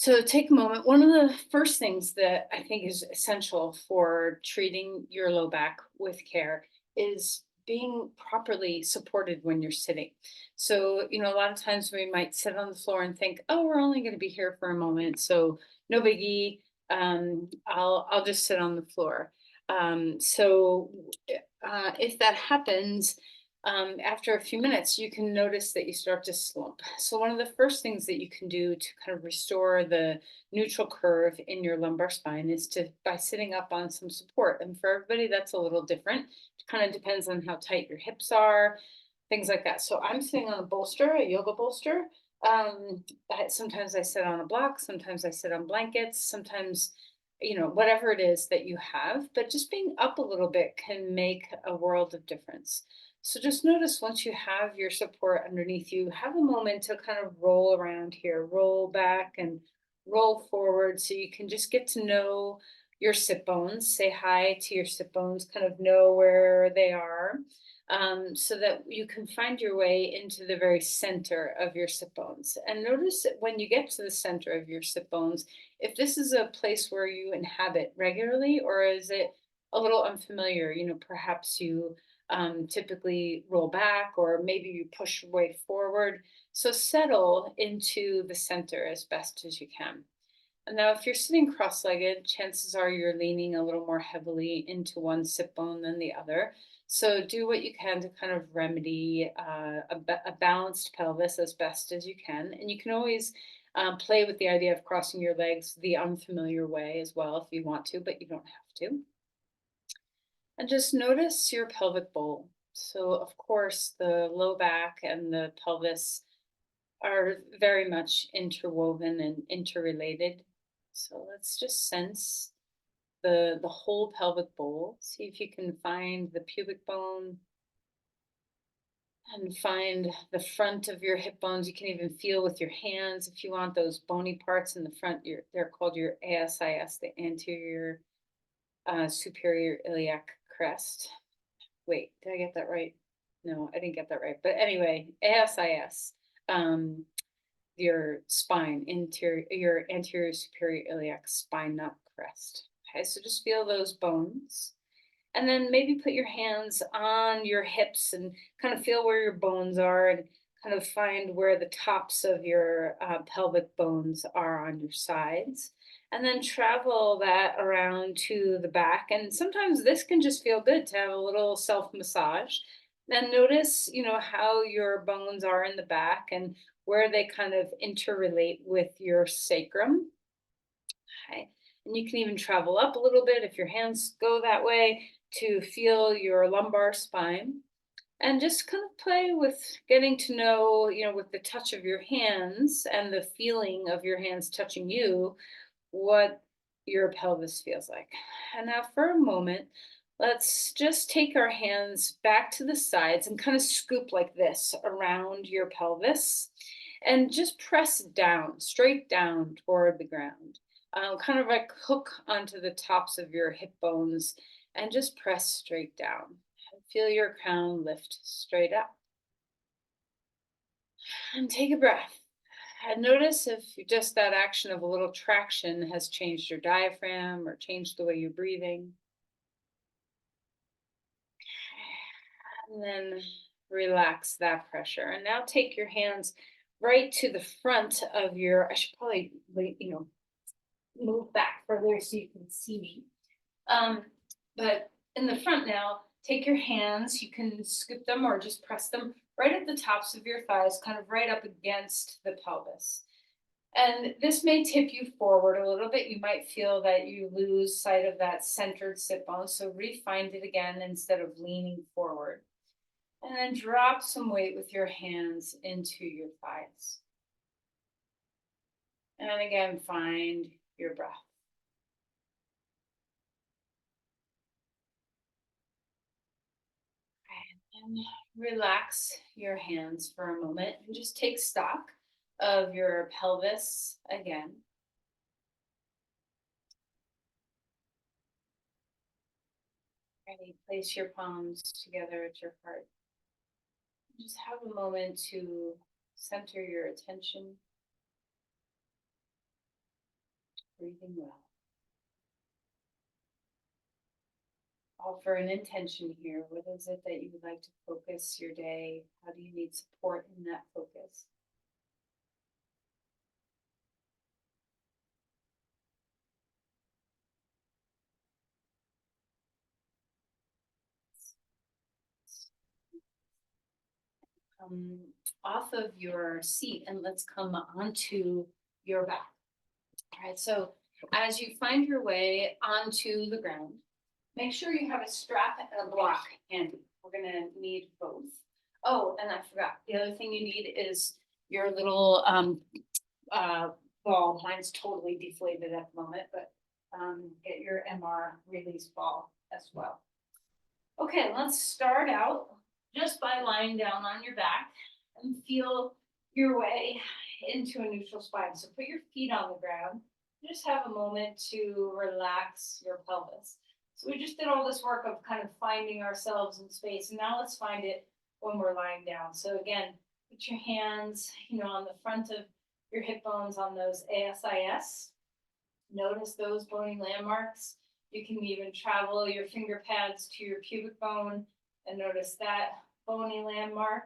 So take a moment. One of the first things that I think is essential for treating your low back with care is being properly supported when you're sitting. So, a lot of times we might sit on the floor and think, "Oh, we're only going to be here for a moment, so no biggie. I'll just sit on the floor." If that happens, after a few minutes, you can notice that you start to slump. So, one of the first things that you can do to kind of restore the neutral curve in your lumbar spine is to by sitting up on some support. And for everybody, that's a little different. It kind of depends on how tight your hips are, things like that. So, I'm sitting on a bolster, a yoga bolster. Sometimes I sit on a block, sometimes I sit on blankets, sometimes whatever it is that you have, but just being up a little bit can make a world of difference. So just notice once you have your support underneath you, have a moment to kind of roll around here, roll back and roll forward so you can just get to know your sit bones, say hi to your sit bones, kind of know where they are, so that you can find your way into the very center of your sit bones. And notice that when you get to the center of your sit bones, if this is a place where you inhabit regularly, or is it a little unfamiliar? Perhaps you typically roll back, or maybe you push your way forward. So settle into the center as best as you can. And now, if you're sitting cross legged, chances are you're leaning a little more heavily into one sit bone than the other. So, do what you can to kind of remedy a balanced pelvis as best as you can. And you can always play with the idea of crossing your legs the unfamiliar way as well if you want to, but you don't have to. And just notice your pelvic bowl. So, of course, the low back and the pelvis are very much interwoven and interrelated. So let's just sense the whole pelvic bowl. See if you can find the pubic bone and find the front of your hip bones. You can even feel with your hands if you want those bony parts in the front. They're called your ASIS, the anterior superior iliac crest. Wait, did I get that right? No, I didn't get that right. But anyway, ASIS. Um, your spine, your anterior superior iliac spine, not crest. Okay, so just feel those bones. And then maybe put your hands on your hips and kind of feel where your bones are and kind of find where the tops of your pelvic bones are on your sides. And then travel that around to the back. And sometimes this can just feel good to have a little self massage. Then notice, how your bones are in the back and where they kind of interrelate with your sacrum. Okay. And you can even travel up a little bit if your hands go that way to feel your lumbar spine and just kind of play with getting to know, with the touch of your hands and the feeling of your hands touching you, what your pelvis feels like. And now, for a moment, let's just take our hands back to the sides and kind of scoop like this around your pelvis and just press down, straight down toward the ground. Kind of like hook onto the tops of your hip bones and just press straight down. And feel your crown lift straight up. And take a breath. And notice if just that action of a little traction has changed your diaphragm or changed the way you're breathing. And then relax that pressure. And now take your hands right to the front of your, I should probably, move back further so you can see me. But in the front now, take your hands, you can scoop them or just press them right at the tops of your thighs, kind of right up against the pelvis. And this may tip you forward a little bit. You might feel that you lose sight of that centered sit bone. So re-find it again instead of leaning forward. And then drop some weight with your hands into your thighs. And again, find your breath. And relax your hands for a moment and just take stock of your pelvis again. Ready, place your palms together at your heart. Just have a moment to center your attention. Breathing well. Offer an intention here. What is it that you would like to focus your day? How do you need support in that focus? Come off of your seat and let's come onto your back. All right, so as you find your way onto the ground, make sure you have a strap and a block handy. We're gonna need both. Oh, and I forgot, the other thing you need is your little uh, ball. Mine's totally deflated at the moment, but get your MR release ball as well. Okay, let's start out just by lying down on your back and feel your way into a neutral spine. So put your feet on the ground. Just have a moment to relax your pelvis. So we just did all this work of kind of finding ourselves in space, and now let's find it when we're lying down. So again, put your hands, on the front of your hip bones on those ASIS. Notice those bony landmarks. You can even travel your finger pads to your pubic bone and notice that bony landmark.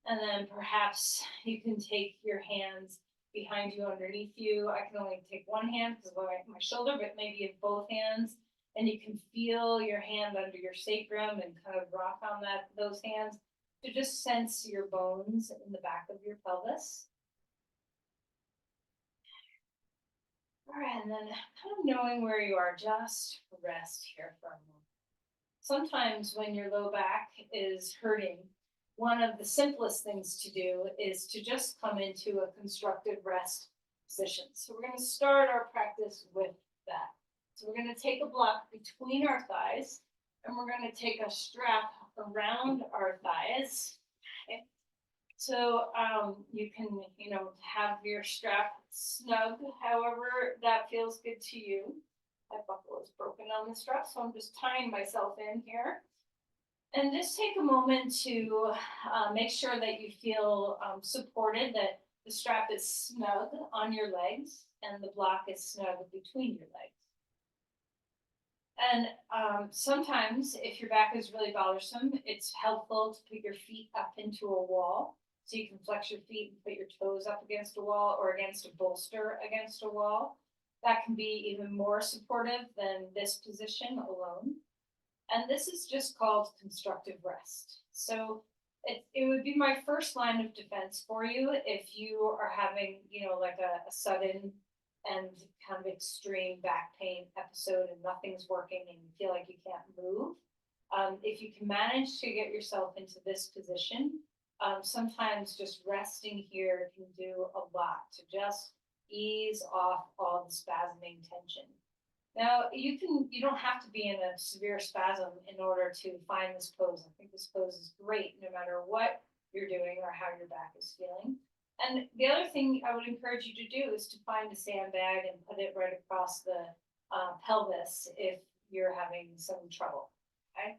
And then perhaps you can take your hands behind you, underneath you. I can only take one hand because of my shoulder, but maybe you have both hands. And you can feel your hand under your sacrum and kind of rock on those hands to just sense your bones in the back of your pelvis. All right, and then kind of knowing where you are, just rest here for a moment. Sometimes when your low back is hurting, one of the simplest things to do is to just come into a constructive rest position. So we're going to start our practice with that. So we're going to take a block between our thighs, and we're going to take a strap around our thighs. Okay. So you can, have your strap snug, however that feels good to you. My buckle is broken on the strap, so I'm just tying myself in here. And just take a moment to make sure that you feel supported, that the strap is snug on your legs and the block is snug between your legs. And sometimes if your back is really bothersome, it's helpful to put your feet up into a wall. So you can flex your feet and put your toes up against a wall or against a bolster against a wall. That can be even more supportive than this position alone. And this is just called constructive rest. So it would be my first line of defense for you if you are having, like a sudden and kind of extreme back pain episode and nothing's working and you feel like you can't move. If you can manage to get yourself into this position, sometimes just resting here can do a lot to just ease off all the spasming tension. Now, you don't have to be in a severe spasm in order to find this pose. I think this pose is great no matter what you're doing or how your back is feeling. And the other thing I would encourage you to do is to find a sandbag and put it right across the pelvis if you're having some trouble, okay?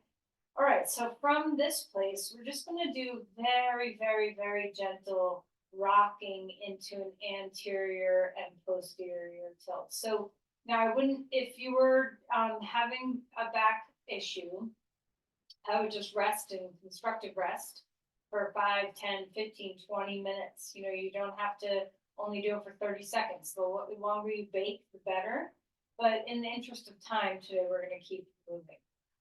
All right, so from this place, we're just gonna do very, very, very gentle rocking into an anterior and posterior tilt. So now I wouldn't, if you were having a back issue, I would just rest in constructive rest for 5, 10, 15, 20 minutes. You don't have to only do it for 30 seconds. The longer you bake, the better. But in the interest of time today, we're gonna keep moving,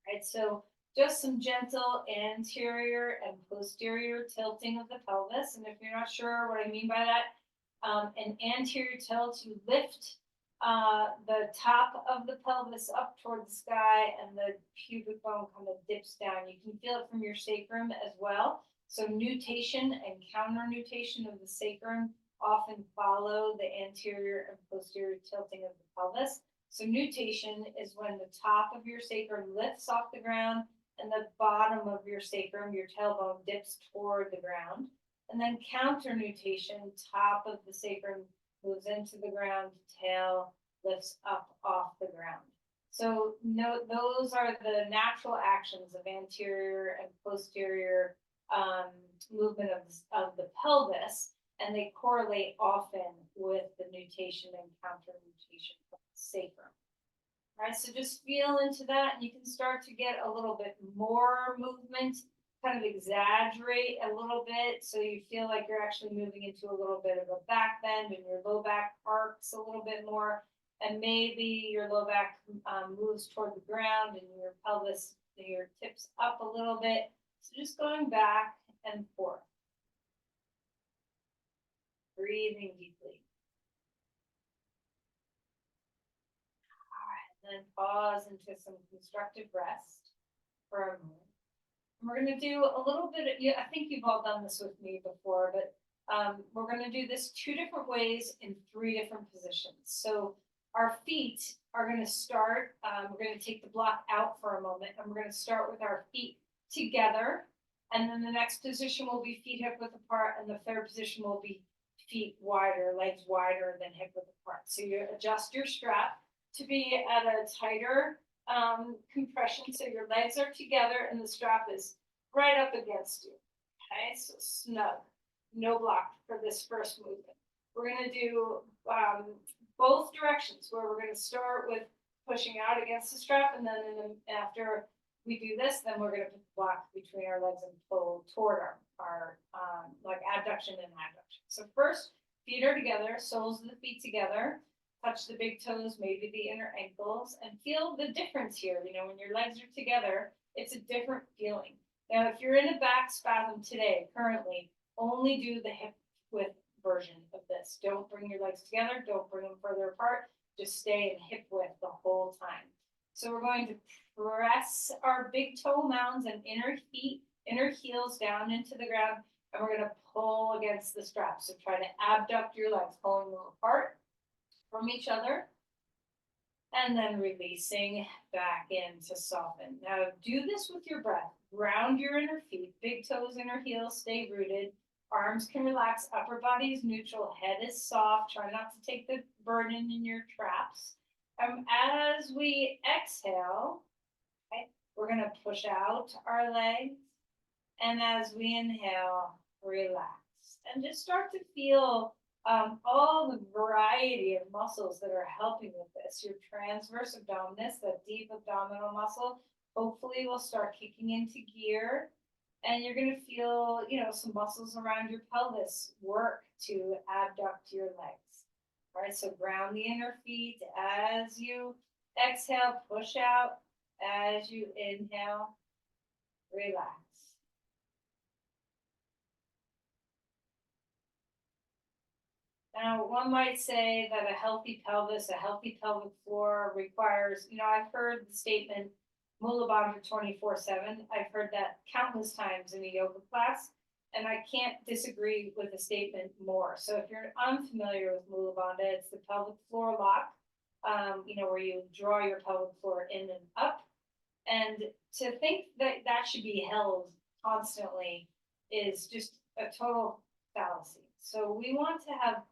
right? So just some gentle anterior and posterior tilting of the pelvis. And if you're not sure what I mean by that, an anterior tilt, you lift the top of the pelvis up toward the sky and the pubic bone kind of dips down. You can feel it from your sacrum as well. So nutation and counter nutation of the sacrum often follow the anterior and posterior tilting of the pelvis. So nutation is when the top of your sacrum lifts off the ground and the bottom of your sacrum, your tailbone, dips toward the ground. And then counter nutation, top of the sacrum moves into the ground, tail lifts up off the ground. So those are the natural actions of anterior and posterior movement of the pelvis. and they correlate often with the nutation and counter nutation of the sacrum. All right, so just feel into that, and you can start to get a little bit more movement, kind of exaggerate a little bit, so you feel like you're actually moving into a little bit of a back bend, and your low back arcs a little bit more, and maybe your low back moves toward the ground, and your pelvis, your tips up a little bit. So just going back and forth, breathing deeply. And then pause into some constructive rest for a moment. And we're going to do a little bit of, yeah, I think you've all done this with me before, but we're going to do this 2 different ways in 3 different positions. So our feet are going to start, we're going to take the block out for a moment, and we're going to start with our feet together. And then the next position will be feet hip width apart, and the third position will be feet wider, legs wider than hip width apart. So you adjust your strap to be at a tighter compression, so your legs are together and the strap is right up against you. Okay, so snug, no block for this first movement. We're going to do both directions, where we're going to start with pushing out against the strap, and then after we do this, then we're going to put the block between our legs and pull toward our like abduction and adduction. So first, feet are together, soles of the feet together. Touch the big toes, maybe the inner ankles, and feel the difference here. You know, when your legs are together, it's a different feeling. Now, if you're in a back spasm today, currently, only do the hip width version of this. Don't bring your legs together. Don't bring them further apart. Just stay in hip width the whole time. So we're going to press our big toe mounds and inner heels down into the ground, and we're going to pull against the strap. So try to abduct your legs, pulling them apart from each other, and then releasing back in to soften. Now do this with your breath. Ground your inner feet, big toes, inner heels, stay rooted. Arms can relax, upper body is neutral, head is soft. Try not to take the burden in your traps. As we exhale, okay, we're gonna push out our legs. And as we inhale, relax. And just start to feel all the variety of muscles that are helping with this. Your transverse abdominis, that deep abdominal muscle, hopefully will start kicking into gear. And you're going to feel, you know, some muscles around your pelvis work to abduct your legs. All right, so ground the inner feet as you exhale, push out. As you inhale, relax. Now, one might say that a healthy pelvis, a healthy pelvic floor requires, you know, I've heard the statement, Mula Bandha 24/7. I've heard that countless times in a yoga class, and I can't disagree with the statement more. So if you're unfamiliar with Mula Bandha, it's the pelvic floor lock, you know, where you draw your pelvic floor in and up. And to think that that should be held constantly is just a total fallacy. So we want to have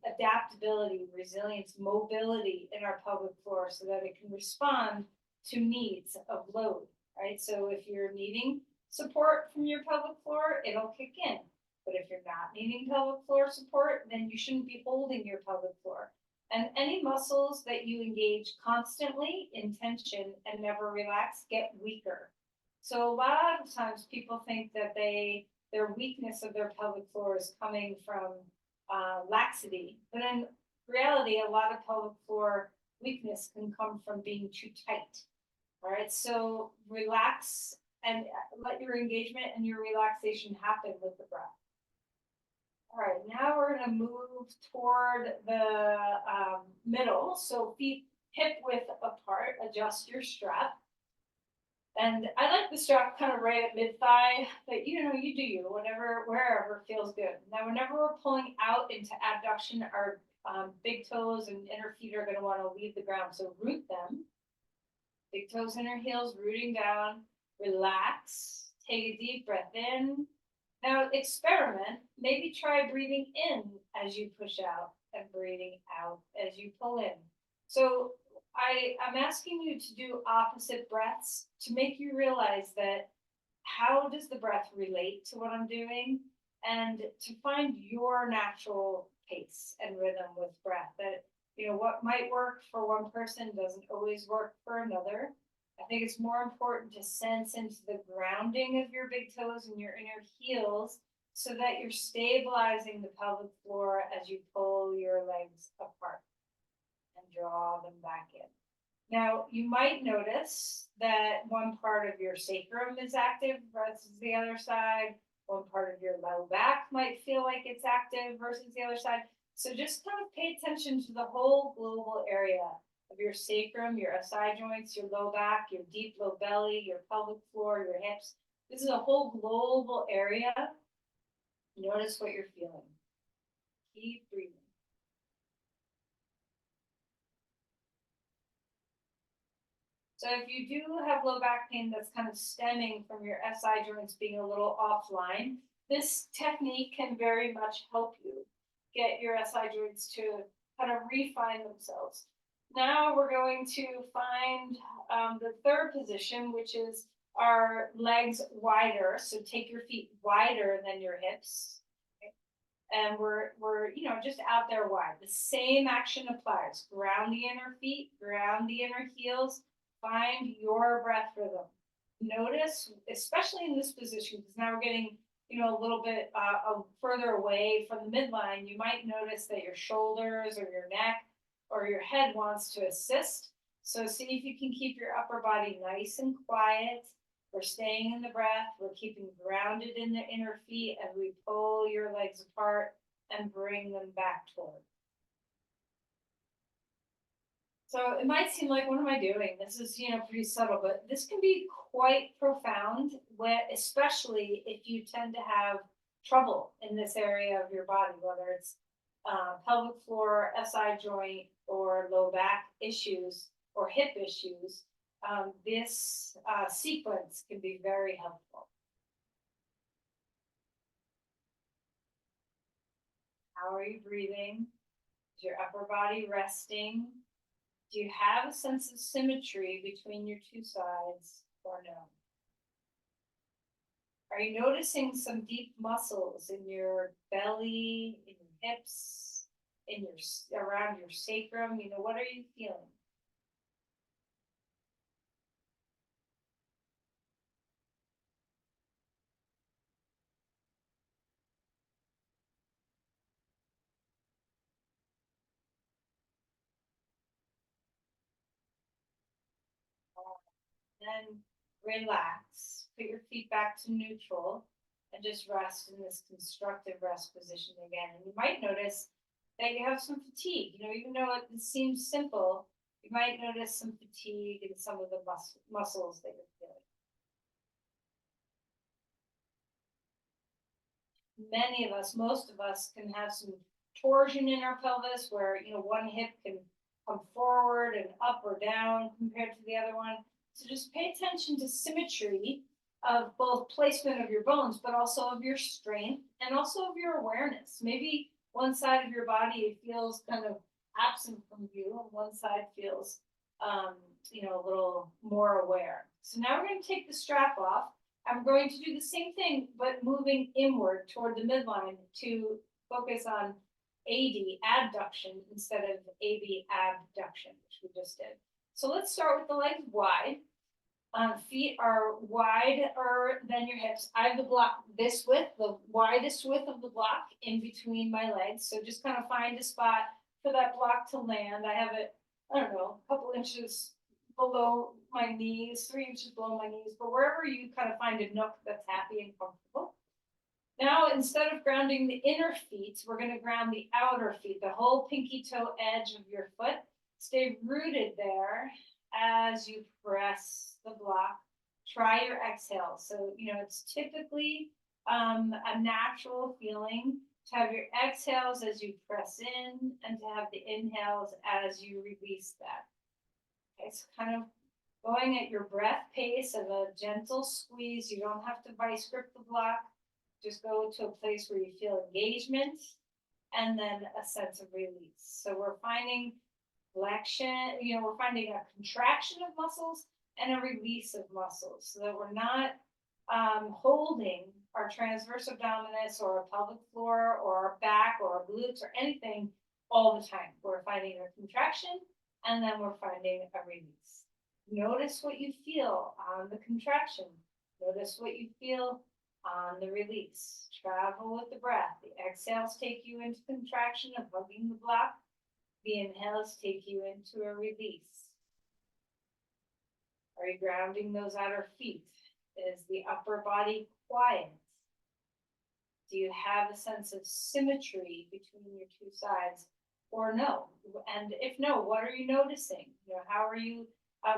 adaptability, resilience, mobility in our pelvic floor so that it can respond to needs of load, right? So if you're needing support from your pelvic floor, it'll kick in. But if you're not needing pelvic floor support, then you shouldn't be holding your pelvic floor. And any muscles that you engage constantly in tension and never relax get weaker. So a lot of times people think that their weakness of their pelvic floor is coming from laxity, but in reality, a lot of pelvic floor weakness can come from being too tight. All right, so relax and let your engagement and your relaxation happen with the breath. All right, now we're going to move toward the middle. So feet hip width apart, adjust your strap. And I like the strap kind of right at mid-thigh, but you know, you do you, whatever, wherever feels good. Now, whenever we're pulling out into abduction, our big toes and inner feet are going to want to leave the ground. So root them. Big toes, inner heels, rooting down. Relax. Take a deep breath in. Now experiment. Maybe try breathing in as you push out and breathing out as you pull in. So I'm asking you to do opposite breaths to make you realize that how does the breath relate to what I'm doing? and to find your natural pace and rhythm with breath. That, what might work for one person doesn't always work for another. I think it's more important to sense into the grounding of your big toes and your inner heels so that you're stabilizing the pelvic floor as you pull your legs apart and draw them back in. Now, you might notice that one part of your sacrum is active versus the other side. One part of your low back might feel like it's active versus the other side. So just kind of pay attention to the whole global area of your sacrum, your SI joints, your low back, your deep low belly, your pelvic floor, your hips. This is a whole global area. Notice what you're feeling. Keep breathing. So if you do have low back pain that's kind of stemming from your SI joints being a little offline, this technique can very much help you get your SI joints to kind of refine themselves. Now we're going to find the third position, which is our legs wider. So take your feet wider than your hips. Okay? And we're just out there wide. The same action applies. Ground the inner feet, ground the inner heels, find your breath rhythm. Notice, especially in this position, because now we're getting a little bit further away from the midline. You might notice that your shoulders or your neck or your head wants to assist. So see if you can keep your upper body nice and quiet. We're staying in the breath. We're keeping grounded in the inner feet as we pull your legs apart and bring them back toward. So it might seem like, what am I doing? This is, pretty subtle, but this can be quite profound, especially if you tend to have trouble in this area of your body, whether it's pelvic floor, SI joint, or low back issues or hip issues. This sequence can be very helpful. How are you breathing? Is your upper body resting? Do you have a sense of symmetry between your two sides or no? Are you noticing some deep muscles in your belly, in your hips, in your around your sacrum? What are you feeling? Then relax, put your feet back to neutral, and just rest in this constructive rest position again. And you might notice that you have some fatigue. Even though it seems simple, you might notice some fatigue in some of the muscles that you're feeling. Many of us, most of us, can have some torsion in our pelvis where one hip can come forward and up or down compared to the other one. So just pay attention to symmetry of both placement of your bones, but also of your strength and also of your awareness. Maybe one side of your body feels kind of absent from you, and one side feels, a little more aware. So now we're going to take the strap off. I'm going to do the same thing, but moving inward toward the midline to focus on AD, abduction, instead of AB, abduction, which we just did. So let's start with the legs wide. Feet are wider than your hips. I have the block this width, the widest width of the block in between my legs. So just kind of find a spot for that block to land. I have it, I don't know, a couple inches below my knees, 3 inches below my knees, but wherever you kind of find a nook that's happy and comfortable. Now, instead of grounding the inner feet, we're going to ground the outer feet, the whole pinky toe edge of your foot. Stay rooted there as you press the block. Try your exhale. So, it's typically a natural feeling to have your exhales as you press in and to have the inhales as you release that. Okay, so kind of going at your breath pace of a gentle squeeze. You don't have to vice grip the block. Just go to a place where you feel engagement and then a sense of release. So we're finding flexion, we're finding a contraction of muscles and a release of muscles so that we're not holding our transverse abdominis or our pelvic floor or our back or our glutes or anything all the time. We're finding a contraction and then we're finding a release. Notice what you feel on the contraction. Notice what you feel on the release. Travel with the breath. The exhales take you into contraction of hugging the block. The inhales take you into a release. Are you grounding those outer feet? Is the upper body quiet? Do you have a sense of symmetry between your two sides or no? And if no, what are you noticing? You know, how are you,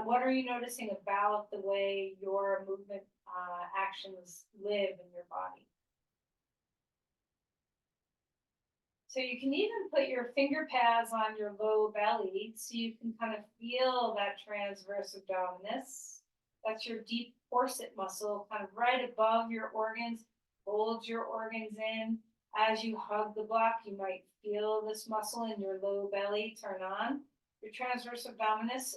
what are you noticing about the way your movement actions live in your body? So you can even put your finger pads on your low belly so you can kind of feel that transverse abdominis. That's your deep corset muscle, kind of right above your organs. Hold your organs in. As you hug the block, you might feel this muscle in your low belly turn on. Your transverse abdominis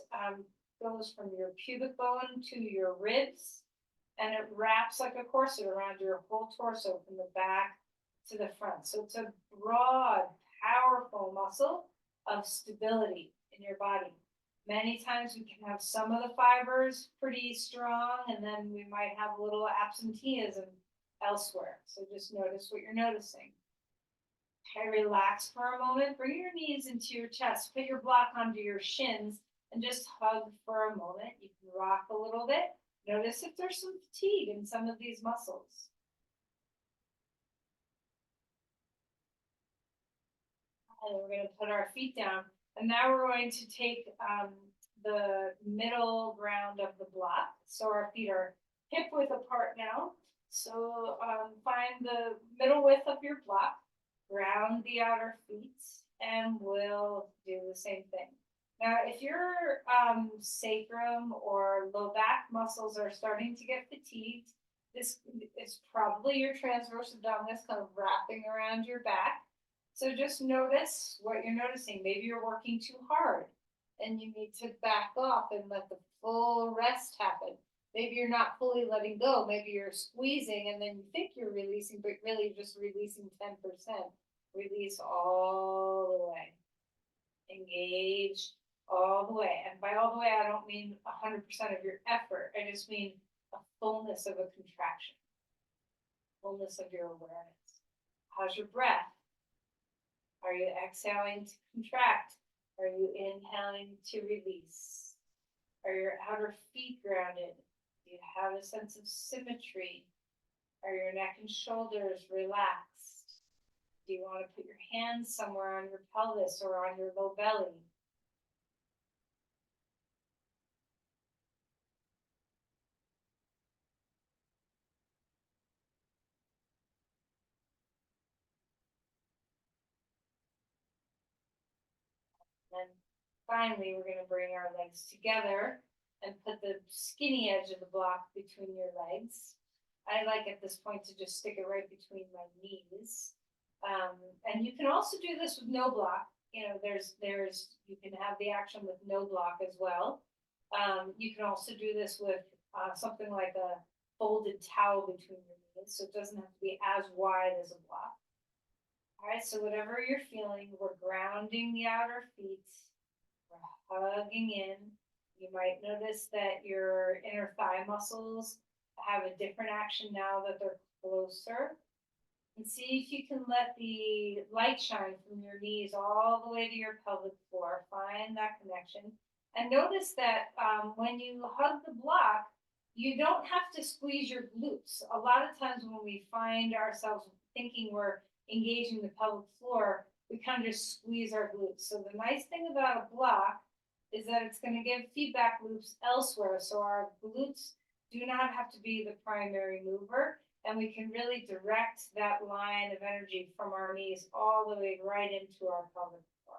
goes from your pubic bone to your ribs, and it wraps like a corset around your whole torso from the back to the front. So it's a broad, powerful muscle of stability in your body. Many times we can have some of the fibers pretty strong, and then we might have a little absenteeism elsewhere. So just notice what you're noticing. Okay, relax for a moment. Bring your knees into your chest. Put your block onto your shins and just hug for a moment. You can rock a little bit. Notice if there's some fatigue in some of these muscles. And we're going to put our feet down. And now we're going to take the middle ground of the block. So our feet are hip width apart now. So find the middle width of your block, ground the outer feet, and we'll do the same thing. Now, if your sacrum or low back muscles are starting to get fatigued, this is probably your transverse abdominis kind of wrapping around your back. So just notice what you're noticing. Maybe you're working too hard and you need to back off and let the full rest happen. Maybe you're not fully letting go. Maybe you're squeezing and then you think you're releasing, but really just releasing 10%. Release all the way. Engage all the way. And by all the way, I don't mean 100% of your effort. I just mean a fullness of a contraction. Fullness of your awareness. How's your breath? Are you exhaling to contract? Are you inhaling to release? Are your outer feet grounded? Do you have a sense of symmetry? Are your neck and shoulders relaxed? Do you want to put your hands somewhere on your pelvis or on your low belly? And finally, we're going to bring our legs together and put the skinny edge of the block between your legs. I like at this point to just stick it right between my knees. And you can also do this with no block. You know, you can have the action with no block as well. You can also do this with something like a folded towel between your knees, so it doesn't have to be as wide as a block. All right, so whatever you're feeling, we're grounding the outer feet, we're hugging in. You might notice that your inner thigh muscles have a different action now that they're closer. And see if you can let the light shine from your knees all the way to your pelvic floor. Find that connection. And notice that when you hug the block, you don't have to squeeze your glutes. A lot of times when we find ourselves thinking we're engaging the pelvic floor, we kind of just squeeze our glutes. So the nice thing about a block is that it's going to give feedback loops elsewhere. So our glutes do not have to be the primary mover. And we can really direct that line of energy from our knees all the way right into our pelvic floor.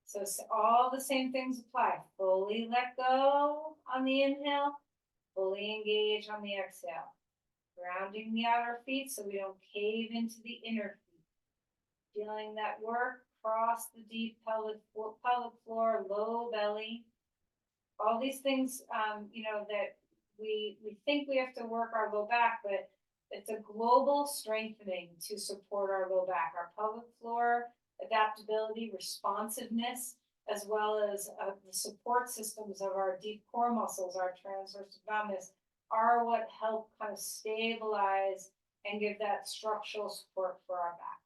So all the same things apply. Fully let go on the inhale, fully engage on the exhale. Grounding the outer feet so we don't cave into the inner feet. Feeling that work across the deep pelvic floor, low belly. All these things, that we think we have to work our low back, but It's a global strengthening to support our low back, our pelvic floor, adaptability, responsiveness, as well as the support systems of our deep core muscles, our transverse abdominis, are what help kind of stabilize and give that structural support for our back.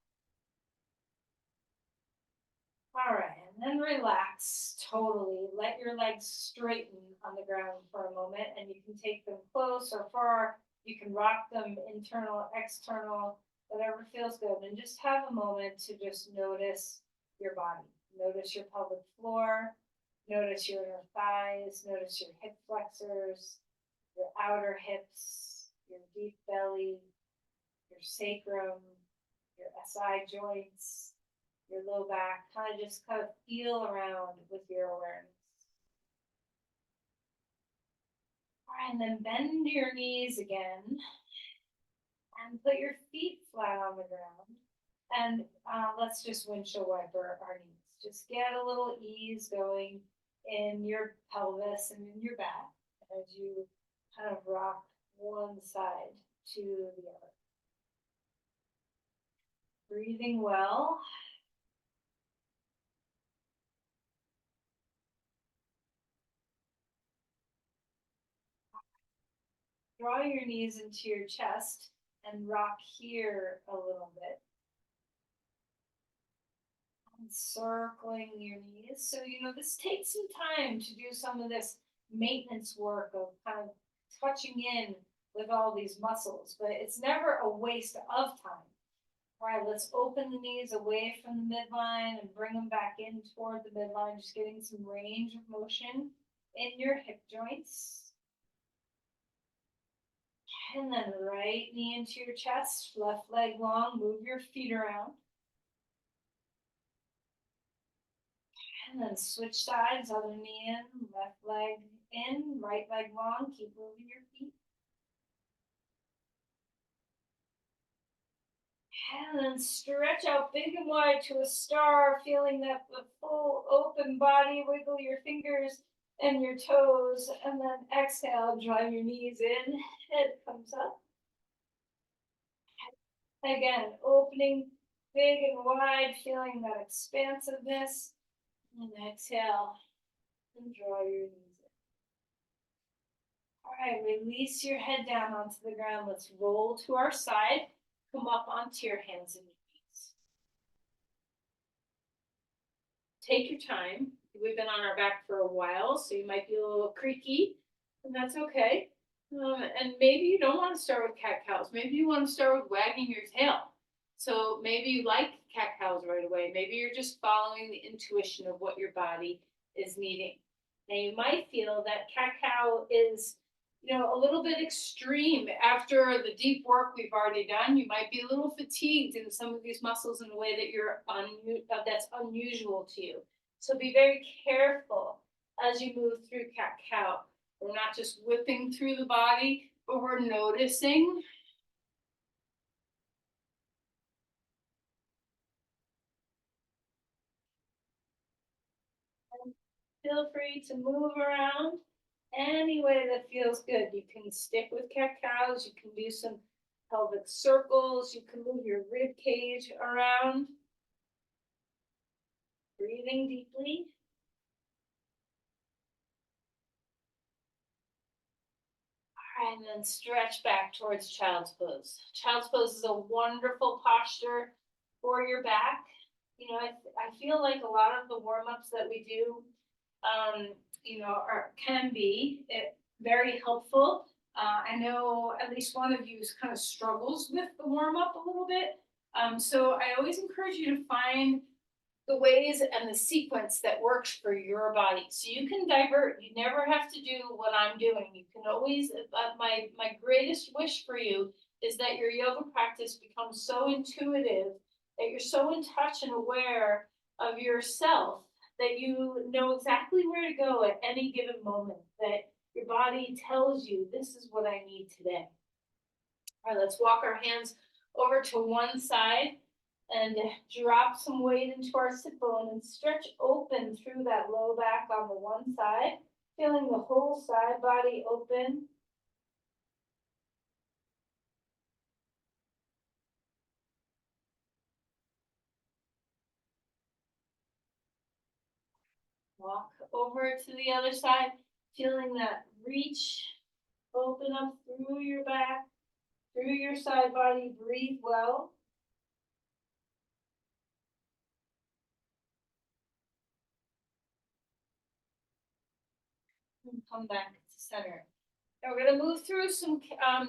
All right, and then relax totally. Let your legs straighten on the ground for a moment, and you can take them close or far. You can rock them internal, external, whatever feels good. And just have a moment to just notice your body. Notice your pelvic floor, notice your inner thighs, notice your hip flexors, your outer hips, your deep belly, your sacrum, your SI joints, your low back, kind of feel around with your awareness. All right, and then bend your knees again and put your feet flat on the ground. And let's just windshield wiper our knees. Just get a little ease going in your pelvis and in your back as you kind of rock one side to the other. Breathing well. Draw your knees into your chest and rock here a little bit. And circling your knees. So, this takes some time to do some of this maintenance work of kind of touching in with all these muscles, but it's never a waste of time. All right, let's open the knees away from the midline and bring them back in toward the midline, just getting some range of motion in your hip joints. And then right knee into your chest, left leg long, move your feet around. And then switch sides, other knee in, left leg in, right leg long, keep moving your feet. And then stretch out big and wide to a star, feeling that the full open body, wiggle your fingers and your toes, and then exhale, draw your knees in, head comes up. Again, opening big and wide, feeling that expansiveness. And exhale and draw your knees in. All right, release your head down onto the ground. Let's roll to our side. Come up onto your hands and knees. Take your time. We've been on our back for a while, so you might be a little creaky, and that's okay. And maybe you don't want to start with cat cows. Maybe you want to start with wagging your tail. So maybe you like cat cows right away. Maybe you're just following the intuition of what your body is needing. Now you might feel that cat cow is, a little bit extreme after the deep work we've already done. You might be a little fatigued in some of these muscles in a way that that's unusual to you. So be very careful as you move through cat cow. We're not just whipping through the body, but we're noticing. And feel free to move around any way that feels good. You can stick with cat cows. You can do some pelvic circles. You can move your rib cage around. Breathing deeply. And then stretch back towards child's pose. Child's pose is a wonderful posture for your back. I feel like a lot of the warm-ups that we do, can be very helpful. I know at least one of you kind of struggles with the warm-up a little bit. So I always encourage you to find the ways and the sequence that works for your body. So you can divert. You never have to do what I'm doing. You can always, my greatest wish for you is that your yoga practice becomes so intuitive, that you're so in touch and aware of yourself, that you know exactly where to go at any given moment, that your body tells you, this is what I need today. All right, let's walk our hands over to one side and drop some weight into our sit bone and stretch open through that low back on the one side, feeling the whole side body open. Walk over to the other side, feeling that reach, open up through your back, through your side body, breathe well. And come back to center. Now we're gonna move through some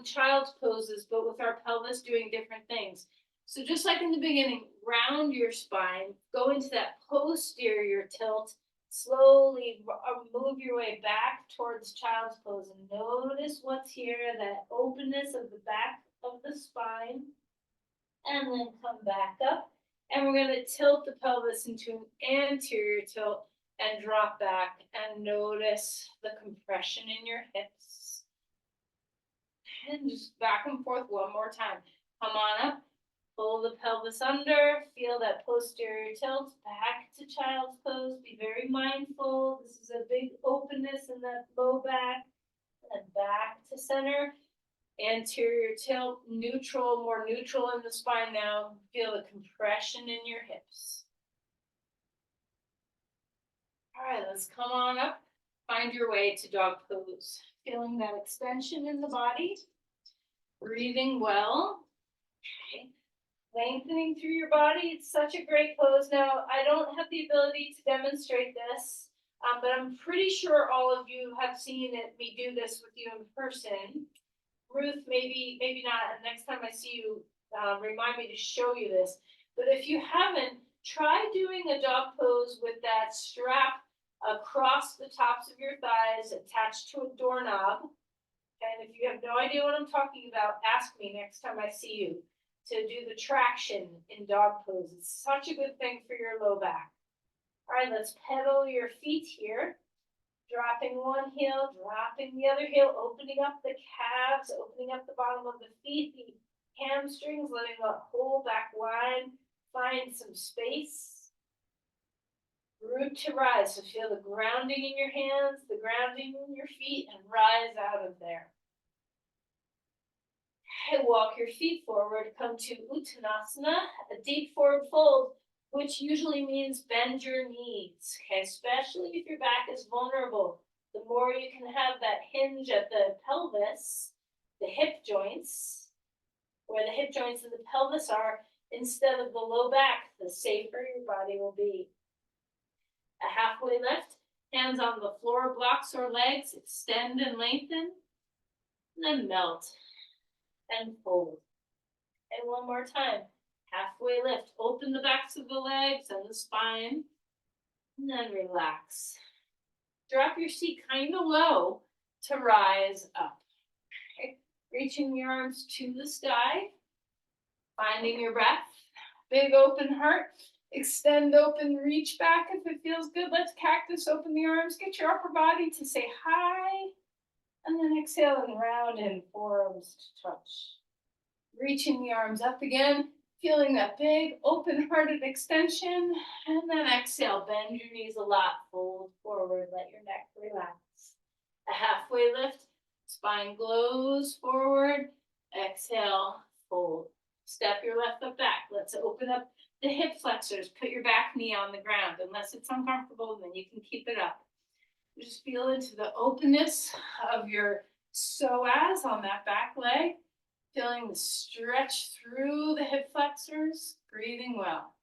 child's poses, but with our pelvis doing different things. So just like in the beginning, round your spine, go into that posterior tilt, slowly move your way back towards child's pose and notice what's here, that openness of the back of the spine, and then come back up. And we're gonna tilt the pelvis into an anterior tilt and drop back and notice the compression in your hips. And just back and forth one more time. Come on up, pull the pelvis under, feel that posterior tilt, back to child's pose. Be very mindful. This is a big openness in that low back. And back to center. Anterior tilt, neutral, more neutral in the spine now. Feel the compression in your hips. All right, let's come on up. Find your way to dog pose. Feeling that extension in the body. Breathing well. Okay. Lengthening through your body. It's such a great pose. Now, I don't have the ability to demonstrate this, but I'm pretty sure all of you have seen me do this with you in person. Ruth, maybe not. Next time I see you, remind me to show you this. But if you haven't, try doing a dog pose with that strap across the tops of your thighs attached to a doorknob. And if you have no idea what I'm talking about, ask me next time I see you to do the traction in dog pose. It's such a good thing for your low back. All right, let's pedal your feet here. Dropping one heel, dropping the other heel, opening up the calves, opening up the bottom of the feet, the hamstrings, letting the whole back line find some space. Root to rise, so feel the grounding in your hands, the grounding in your feet, and rise out of there. Okay, walk your feet forward, come to Uttanasana, a deep forward fold, which usually means bend your knees, okay, especially if your back is vulnerable. The more you can have that hinge at the pelvis, the hip joints, where the hip joints and the pelvis are, instead of the low back, the safer your body will be. A halfway lift, hands on the floor, blocks or legs, extend and lengthen, and then melt and fold. And one more time. Halfway lift, open the backs of the legs and the spine, and then relax. Drop your seat kind of low to rise up. Okay. Reaching your arms to the sky, finding your breath, big open heart, extend open, reach back if it feels good. Let's cactus, open the arms, get your upper body to say hi, and then exhale and round in forearms to touch. Reaching the arms up again, feeling that big open-hearted extension, and then exhale, bend your knees a lot, fold forward, let your neck relax. A halfway lift, spine glows forward, exhale, fold. Step your left foot back. Let's open up the hip flexors, put your back knee on the ground. Unless it's uncomfortable, then you can keep it up. Just feel into the openness of your psoas on that back leg. Feeling the stretch through the hip flexors, breathing well.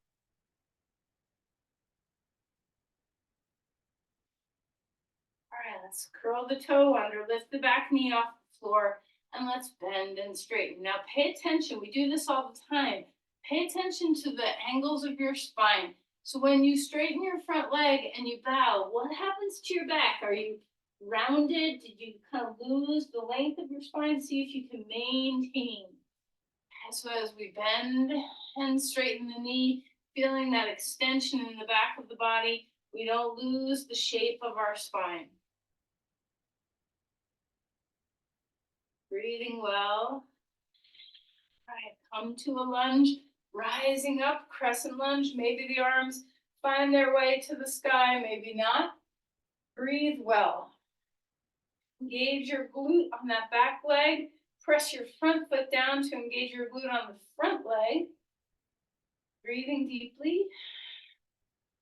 All right, let's curl the toe under, lift the back knee off the floor, and let's bend and straighten. Now pay attention, we do this all the time. Pay attention to the angles of your spine. So when you straighten your front leg and you bow, what happens to your back? Are you rounded? Did you kind of lose the length of your spine? See if you can maintain. So as we bend and straighten the knee, feeling that extension in the back of the body, we don't lose the shape of our spine. Breathing well. All right, come to a lunge, rising up, crescent lunge. Maybe the arms find their way to the sky, maybe not. Breathe well. Engage your glute on that back leg. Press your front foot down to engage your glute on the front leg. Breathing deeply.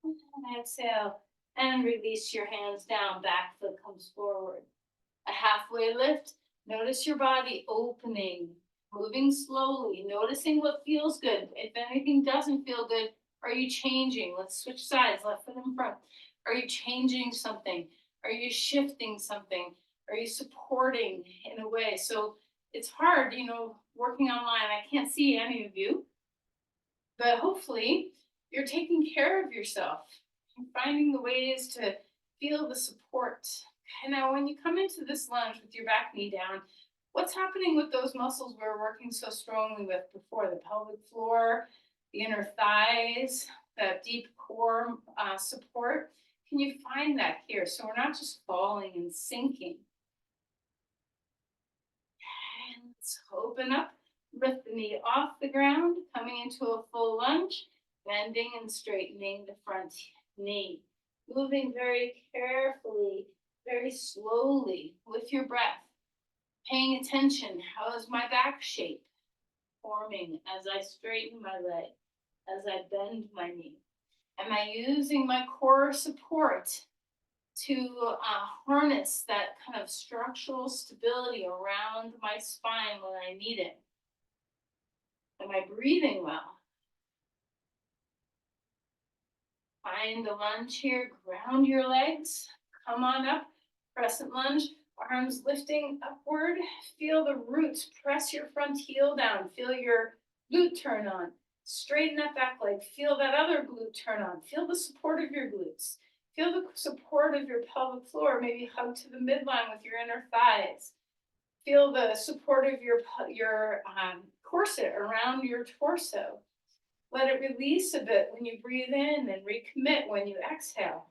And exhale And release your hands down, back foot comes forward. A halfway lift, notice your body opening, moving slowly, noticing what feels good. If anything doesn't feel good, are you changing? Let's switch sides, left foot in front. Are you changing something? Are you shifting something? Are you supporting in a way? So it's hard, working online. I can't see any of you, but hopefully you're taking care of yourself and finding the ways to feel the support. And now, when you come into this lunge with your back knee down, what's happening with those muscles we were working so strongly with before? The pelvic floor, the inner thighs, that deep core support. Can you find that here? So we're not just falling and sinking. And let's open up, lift the knee off the ground, coming into a full lunge, bending and straightening the front knee. Moving very carefully, very slowly with your breath. Paying attention, how is my back shape forming as I straighten my leg, as I bend my knee? Am I using my core support to harness that kind of structural stability around my spine when I need it? Am I breathing well? Find the lunge here, ground your legs, come on up, crescent lunge, arms lifting upward, feel the roots, press your front heel down, feel your glute turn on, straighten that back leg, feel that other glute turn on, feel the support of your glutes, feel the support of your pelvic floor, maybe hug to the midline with your inner thighs, feel the support of your corset around your torso. Let it release a bit when you breathe in and recommit when you exhale.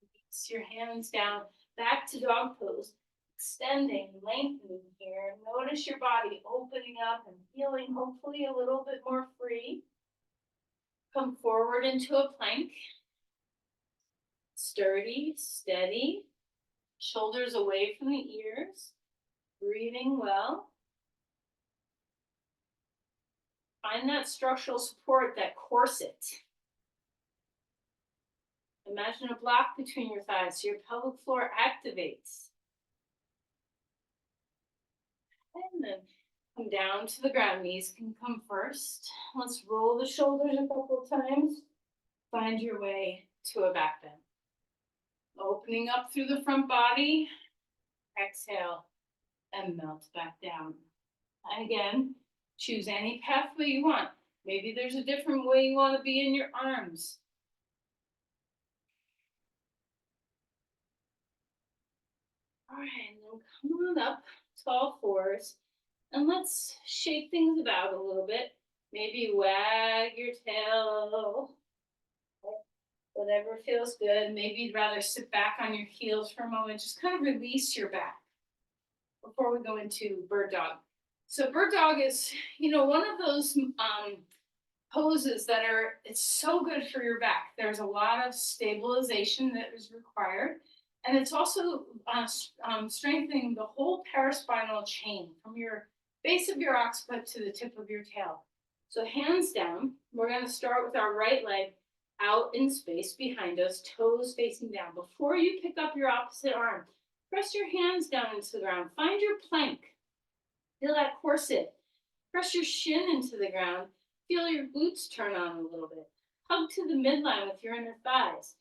Release your hands down, back to dog pose, extending, lengthening here. Notice your body opening up and feeling hopefully a little bit more free. Come forward into a plank. Sturdy, steady, shoulders away from the ears, breathing well. Find that structural support, that corset. Imagine a block between your thighs so your pelvic floor activates. And then come down to the ground. Knees can come first. Let's roll the shoulders a couple of times. Find your way to a back bend. Opening up through the front body. Exhale and melt back down. And again, choose any pathway you want. Maybe there's a different way you want to be in your arms. All right, and then come on up to all fours, and let's shake things about a little bit. Maybe wag your tail, whatever feels good. Maybe you'd rather sit back on your heels for a moment. Just kind of release your back before we go into bird dog. So bird dog is, one of those poses that it's so good for your back. There's a lot of stabilization that is required. And it's also strengthening the whole paraspinal chain from your base of your occiput to the tip of your tail. So hands down, we're going to start with our right leg out in space behind us, toes facing down. Before you pick up your opposite arm, press your hands down into the ground. Find your plank. Feel that corset. Press your shin into the ground. Feel your glutes turn on a little bit. Hug to the midline with your inner thighs.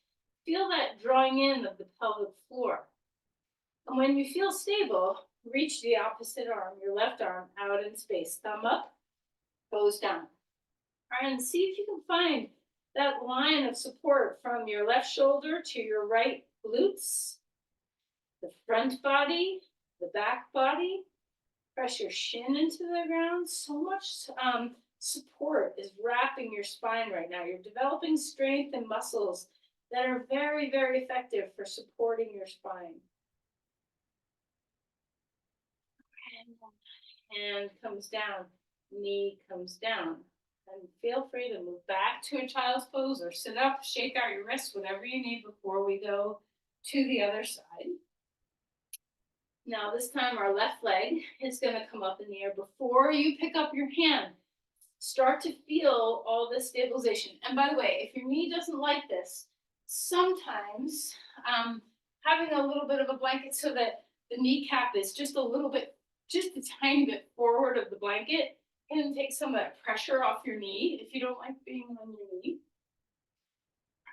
Feel that drawing in of the pelvic floor. And when you feel stable, reach the opposite arm, your left arm, out in space. Thumb up, toes down. All right, and see if you can find that line of support from your left shoulder to your right glutes, the front body, the back body. Press your shin into the ground. So much support is wrapping your spine right now. You're developing strength and muscles that are very, very effective for supporting your spine. Hand comes down, knee comes down. And feel free to move back to a child's pose or sit up, shake out your wrists, whatever you need before we go to the other side. Now this time our left leg is going to come up in the air. Before you pick up your hand, start to feel all this stabilization. And by the way, if your knee doesn't like this, sometimes having a little bit of a blanket so that the kneecap is just a little bit, just a tiny bit forward of the blanket can take some of that pressure off your knee if you don't like being on your knee.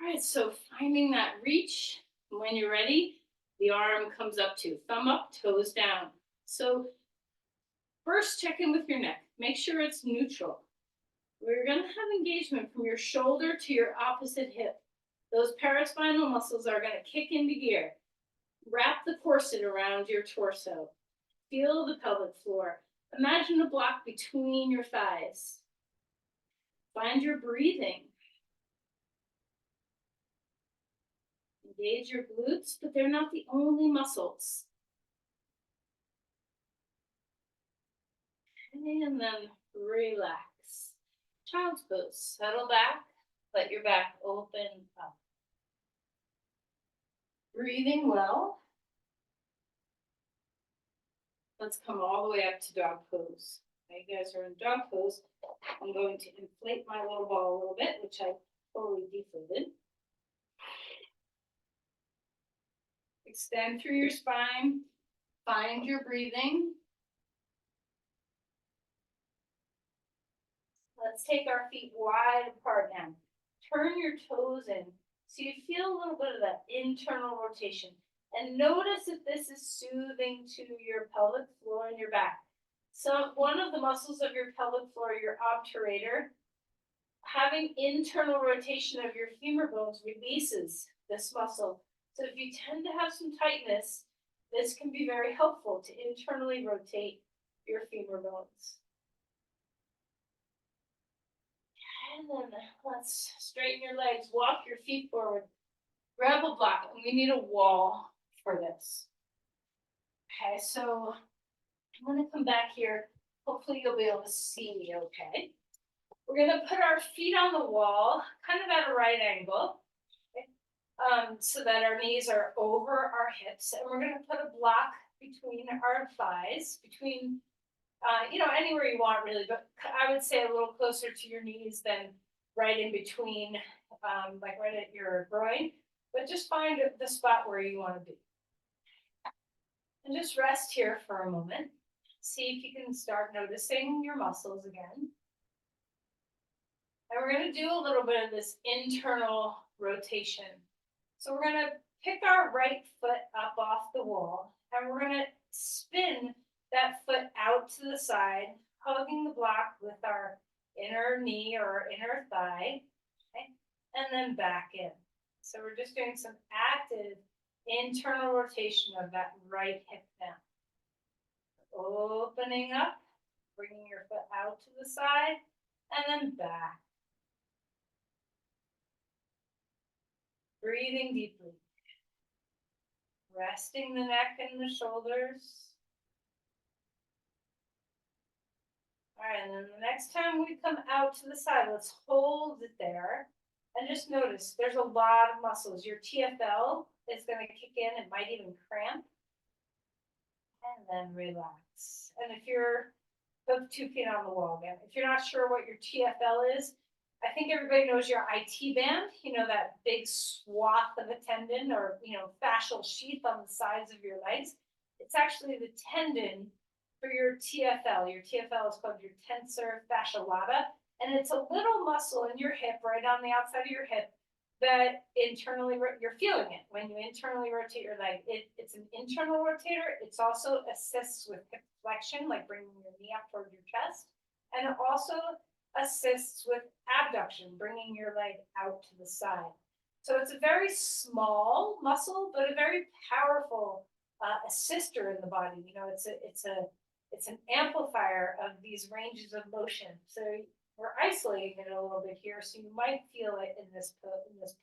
All right, so finding that reach. When you're ready, the arm comes up to thumb up, toes down. So first check in with your neck. Make sure it's neutral. We're going to have engagement from your shoulder to your opposite hip. Those paraspinal muscles are going to kick into gear. Wrap the corset around your torso. Feel the pelvic floor. Imagine a block between your thighs. Find your breathing. Engage your glutes, but they're not the only muscles. And then relax. Child's pose. Settle back. Let your back open up. Breathing well. Let's come all the way up to dog pose. Okay, you guys are in dog pose. I'm going to inflate my little ball a little bit, which I totally deflated. Extend through your spine. Find your breathing. Let's take our feet wide apart now. Turn your toes in so you feel a little bit of that internal rotation. And notice if this is soothing to your pelvic floor and your back. So one of the muscles of your pelvic floor, your obturator, having internal rotation of your femur bones releases this muscle. So if you tend to have some tightness, this can be very helpful to internally rotate your femur bones. And then let's straighten your legs, walk your feet forward, grab a block, and we need a wall for this. Okay, so I'm gonna come back here. Hopefully you'll be able to see me okay. We're gonna put our feet on the wall, kind of at a right angle, okay? So that our knees are over our hips, and we're gonna put a block between our thighs, between anywhere you want really, but I would say a little closer to your knees than right in between, like right at your groin, but just find the spot where you want to be. And just rest here for a moment. See if you can start noticing your muscles again. And we're going to do a little bit of this internal rotation. So we're going to pick our right foot up off the wall, and we're going to spin that foot out to the side, hugging the block with our inner knee or inner thigh, okay? And then back in. So we're just doing some active internal rotation of that right hip now. Opening up, bringing your foot out to the side, and then back. Breathing deeply. Resting the neck and the shoulders. All right, and then the next time we come out to the side, let's hold it there. And just notice, there's a lot of muscles. Your TFL is going to kick in. It might even cramp. And then relax. And if you're, put 2 feet on the wall again. If you're not sure what your TFL is, I think everybody knows your IT band. You know, that big swath of a tendon or, fascial sheath on the sides of your legs. It's actually the tendon for your TFL. Your TFL is called your tensor fasciae lata, and it's a little muscle in your hip, right on the outside of your hip, that internally, you're feeling it when you internally rotate your leg. It's an internal rotator. It's also assists with hip flexion, like bringing your knee up toward your chest, and it also assists with abduction, bringing your leg out to the side. So it's a very small muscle, but a very powerful assister in the body. It's an amplifier of these ranges of motion. So we're isolating it a little bit here, so you might feel it in this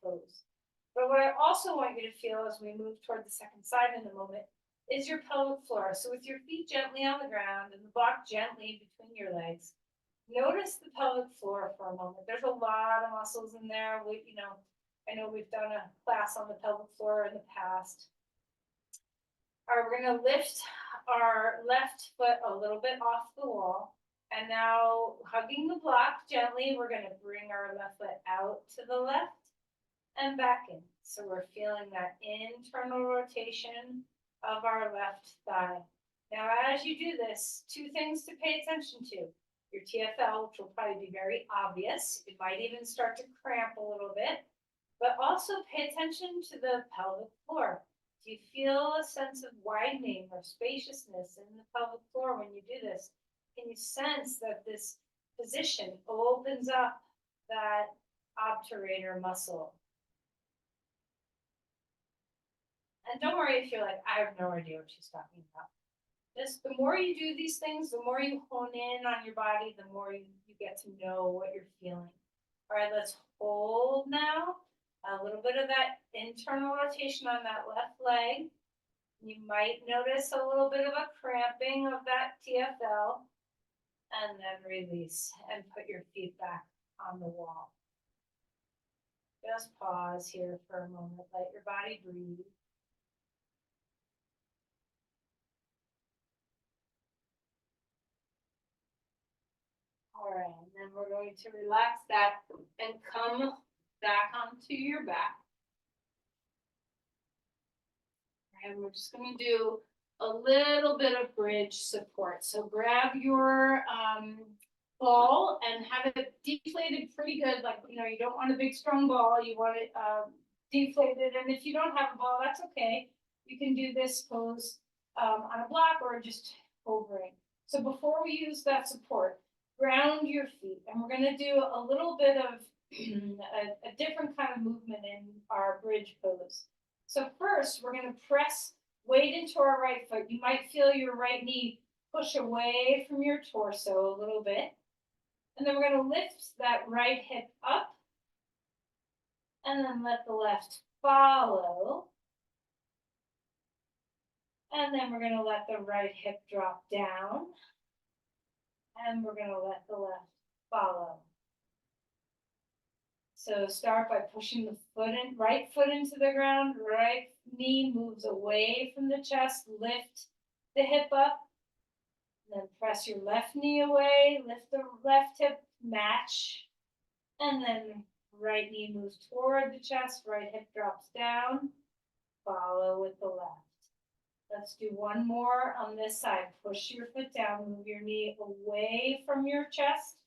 pose. But what I also want you to feel as we move toward the second side in a moment is your pelvic floor. So with your feet gently on the ground and the block gently between your legs, notice the pelvic floor for a moment. There's a lot of muscles in there. I know we've done a class on the pelvic floor in the past. All right, we're going to lift our left foot a little bit off the wall, And now hugging the block gently, we're gonna bring our left foot out to the left and back in. So we're feeling that internal rotation of our left thigh. Now, as you do this, two things to pay attention to. Your TFL, which will probably be very obvious. It might even start to cramp a little bit, but also pay attention to the pelvic floor. Do you feel a sense of widening or spaciousness in the pelvic floor when you do this? Can you sense that this position opens up that obturator muscle? And don't worry if you're like, I have no idea what she's talking about. Just the more you do these things, the more you hone in on your body, the more you get to know what you're feeling. All right, let's hold now. A little bit of that internal rotation on that left leg. You might notice a little bit of a cramping of that TFL. And then release and put your feet back on the wall. Just pause here for a moment. Let your body breathe. All right, and then we're going to relax that and come back onto your back. And we're just going to do a little bit of bridge support. So grab your ball and have it deflated pretty good. Like, you don't want a big strong ball. You want it deflated. And if you don't have a ball, that's okay. You can do this pose on a block or just hovering. So before we use that support, ground your feet. And we're going to do a little bit of a different kind of movement in our bridge pose. So first, we're going to press weight into our right foot. You might feel your right knee push away from your torso a little bit. And then we're going to lift that right hip up. And then let the left follow. And then we're going to let the right hip drop down. And we're going to let the left follow. So start by pushing the right foot into the ground, right knee moves away from the chest, lift the hip up, then press your left knee away, lift the left hip, match, and then right knee moves toward the chest, right hip drops down, follow with the left. Let's do one more on this side. Push your foot down, move your knee away from your chest,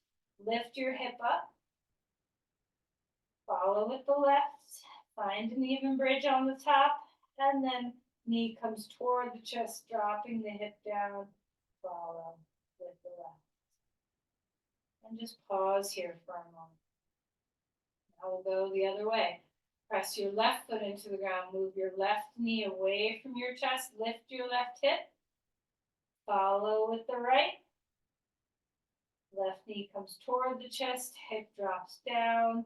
lift your hip up, follow with the left, find an even bridge on the top, and then knee comes toward the chest, dropping the hip down, follow with the left. And just pause here for a moment. Now we'll go the other way. Press your left foot into the ground, move your left knee away from your chest, lift your left hip, follow with the right. Left knee comes toward the chest, hip drops down,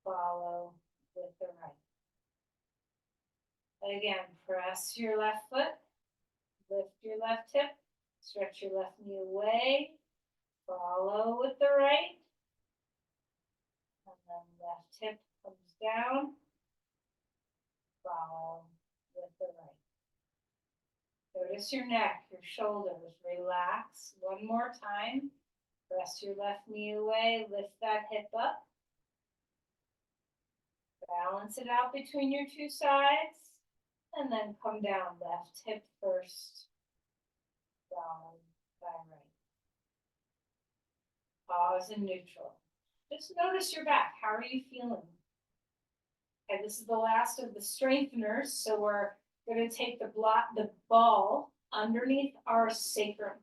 follow with the right. Again, press your left foot, lift your left hip, stretch your left knee away, follow with the right, and then left hip comes down, follow with the right. Notice your neck, your shoulders, relax. One more time. Press your left knee away, lift that hip up. Balance it out between your two sides, and then come down, left hip first, down by right. Pause in neutral. Just notice your back. How are you feeling? Okay, this is the last of the strengtheners, so we're going to take the ball underneath our sacrum.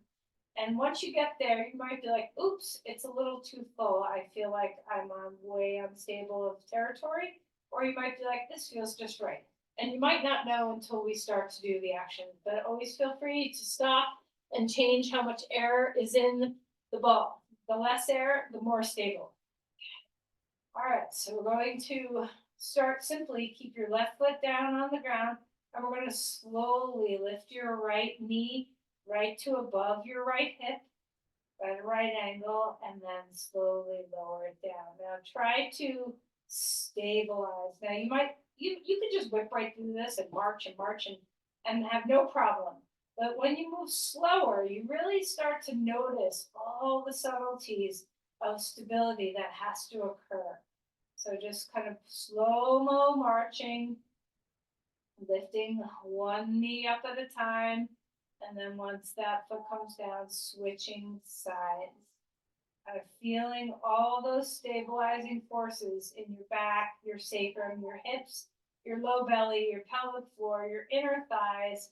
And once you get there, you might be like, oops, it's a little too full. I feel like I'm on way unstable of territory. Or you might be like, this feels just right. And you might not know until we start to do the action, but always feel free to stop and change how much air is in the ball. The less air, the more stable. All right, so we're going to start simply. Keep your left foot down on the ground, and we're going to slowly lift your right knee right to above your right hip at a right angle, and then slowly lower it down. Now try to stabilize. Now you could just whip right through this and march and have no problem. But when you move slower, you really start to notice all the subtleties of stability that has to occur. So just kind of slow-mo marching, lifting one knee up at a time, and then once that foot comes down, switching sides. Kind of feeling all those stabilizing forces in your back, your sacrum, your hips, your low belly, your pelvic floor, your inner thighs,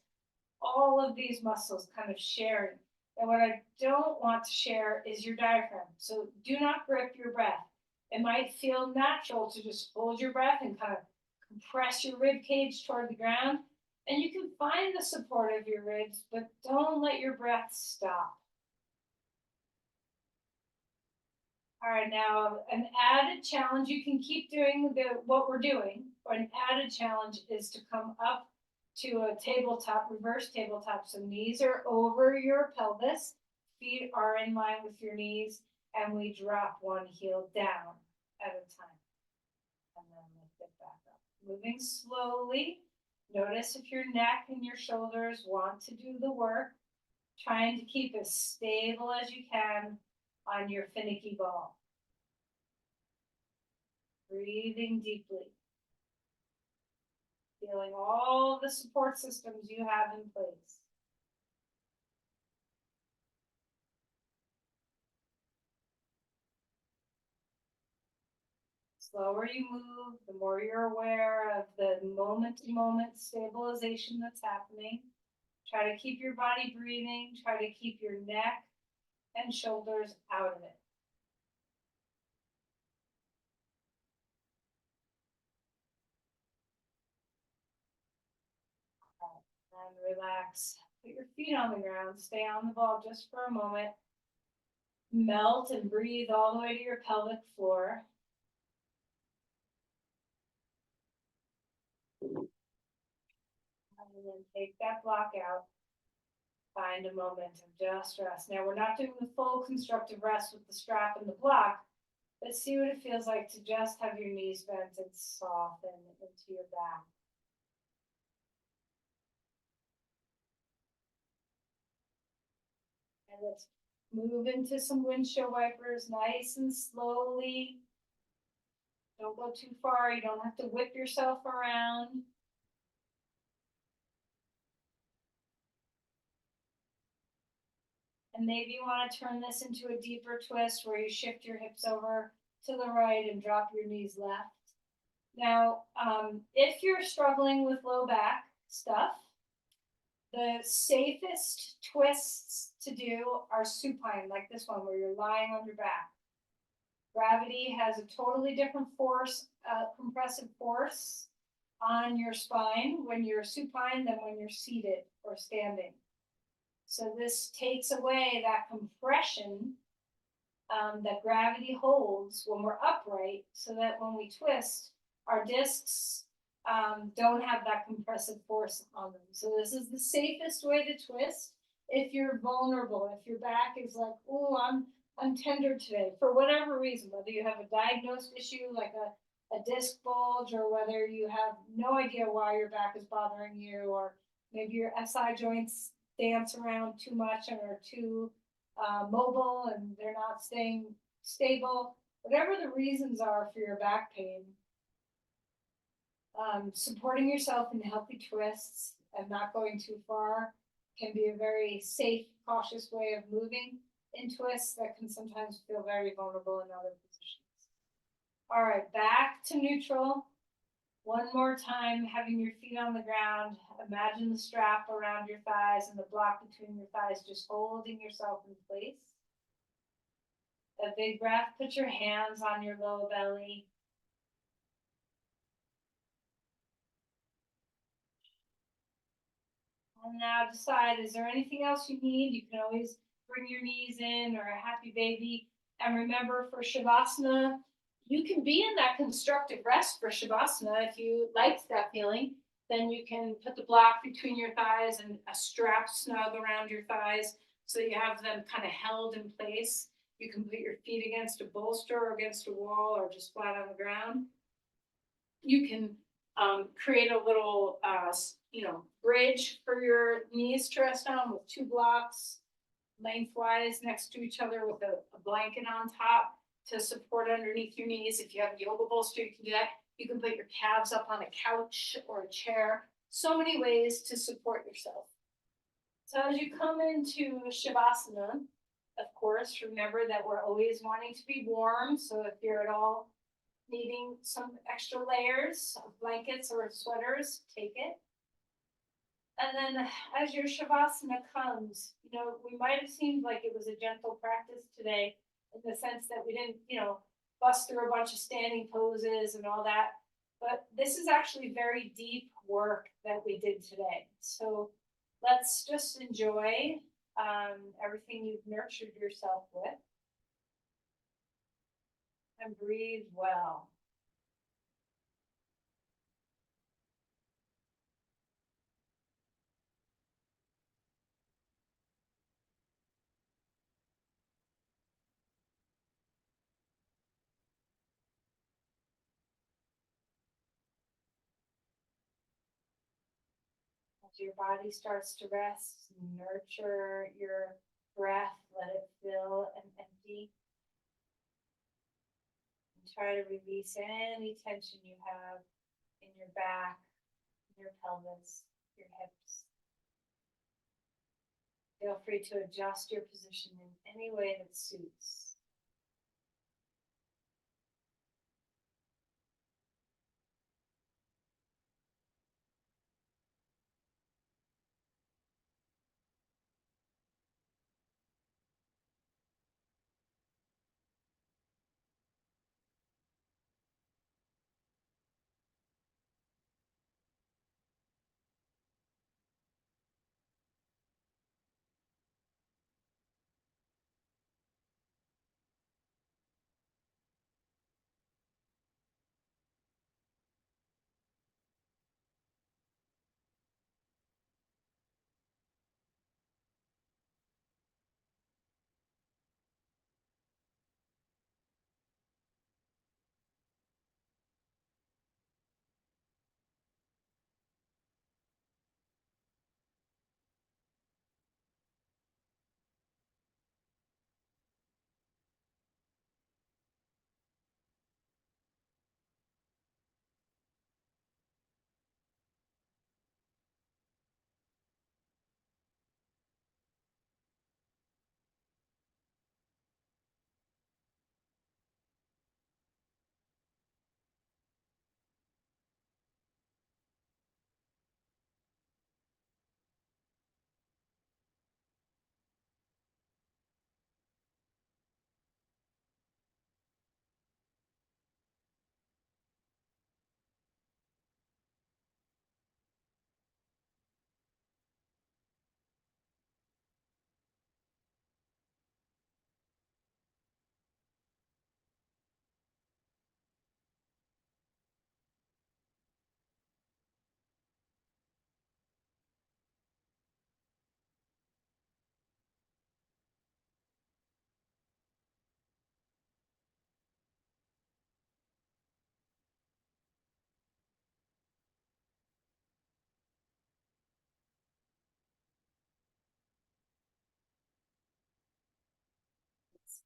all of these muscles kind of sharing. And what I don't want to share is your diaphragm. So do not grip your breath. It might feel natural to just hold your breath and kind of compress your rib cage toward the ground. And you can find the support of your ribs, but don't let your breath stop. All right, now an added challenge, you can keep doing what we're doing, but an added challenge is to come up to a tabletop, reverse tabletop. So knees are over your pelvis, feet are in line with your knees, and we drop one heel down at a time. And then lift it back up. Moving slowly. Notice if your neck and your shoulders want to do the work. Trying to keep as stable as you can on your finicky ball. Breathing deeply. Feeling all the support systems you have in place. Slower you move, the more you're aware of the moment-to-moment stabilization that's happening. Try to keep your body breathing. Try to keep your neck and shoulders out of it. And relax. Put your feet on the ground. Stay on the ball just for a moment. Melt and breathe all the way to your pelvic floor. And then take that block out. Find a moment of just rest. Now we're not doing the full constructive rest with the strap and the block, but see what it feels like to just have your knees bent and soften into your back. And let's move into some windshield wipers nice and slowly. Don't go too far. You don't have to whip yourself around. And maybe you want to turn this into a deeper twist where you shift your hips over to the right and drop your knees left. Now, if you're struggling with low back stuff, the safest twists to do are supine, like this one where you're lying on your back. Gravity has a totally different force, compressive force on your spine when you're supine than when you're seated or standing. So this takes away that compression that gravity holds when we're upright, so that when we twist, our discs don't have that compressive force on them. So this is the safest way to twist if you're vulnerable, if your back is like, oh, I'm tender today, for whatever reason, whether you have a diagnosed issue like a disc bulge, or whether you have no idea why your back is bothering you, or maybe your SI joints dance around too much and are too mobile and they're not staying stable. Whatever the reasons are for your back pain, supporting yourself in healthy twists and not going too far can be a very safe, cautious way of moving in twists that can sometimes feel very vulnerable in other positions. All right, back to neutral. One more time, having your feet on the ground. Imagine the strap around your thighs and the block between your thighs, just holding yourself in place. A big breath, put your hands on your low belly. And now decide, is there anything else you need? You can always bring your knees in or a happy baby. And remember, for Shavasana, you can be in that constructive rest for Shavasana. If you liked that feeling, then you can put the block between your thighs and a strap snug around your thighs so you have them kind of held in place. You can put your feet against a bolster or against a wall or just flat on the ground. You can Create a little, bridge for your knees to rest on with two blocks lengthwise next to each other with a blanket on top to support underneath your knees. If you have a yoga bolster, you can do that. You can put your calves up on a couch or a chair. So many ways to support yourself. So as you come into Shavasana, of course, remember that we're always wanting to be warm. So if you're at all needing some extra layers of blankets or sweaters, take it. And then as your Shavasana comes, we might have seemed like it was a gentle practice today in the sense that we didn't, bust through a bunch of standing poses and all that. But this is actually very deep work that we did today. So let's just enjoy everything you've nurtured yourself with and breathe well. As your body starts to rest, nurture your breath, let it fill and empty. And try to release any tension you have in your back, your pelvis, your hips. Feel free to adjust your position in any way that suits.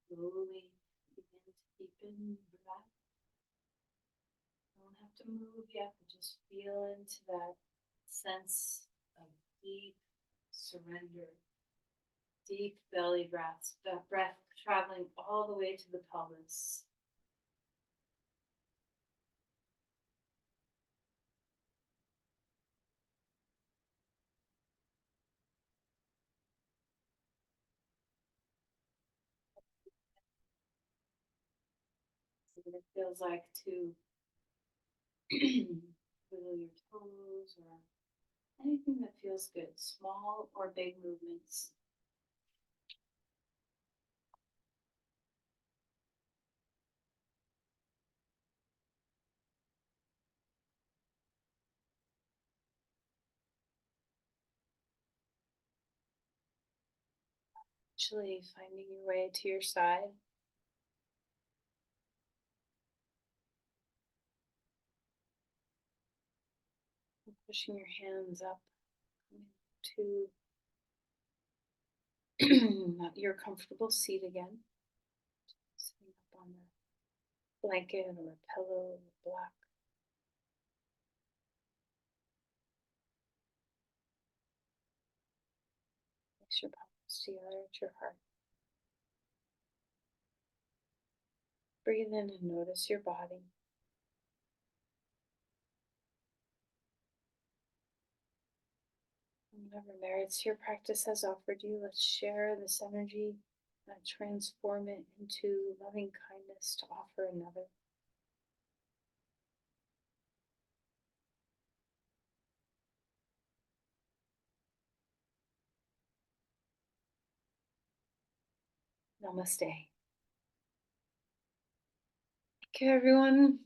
Slowly begin to deepen your breath. You don't have to move yet, but just feel into that sense of deep surrender, deep belly breaths, that breath traveling all the way to the pelvis. See what it feels like to wiggle your toes or anything that feels good, small or big movements. Actually finding your way to your side. Pushing your hands up to your comfortable seat again. Sitting up on the blanket or a pillow or block. Place your palms together at your heart. Breathe in and notice your body. Whatever merits your practice has offered you, let's share this energy, transform it into loving kindness to offer another. Namaste. Thank you, everyone.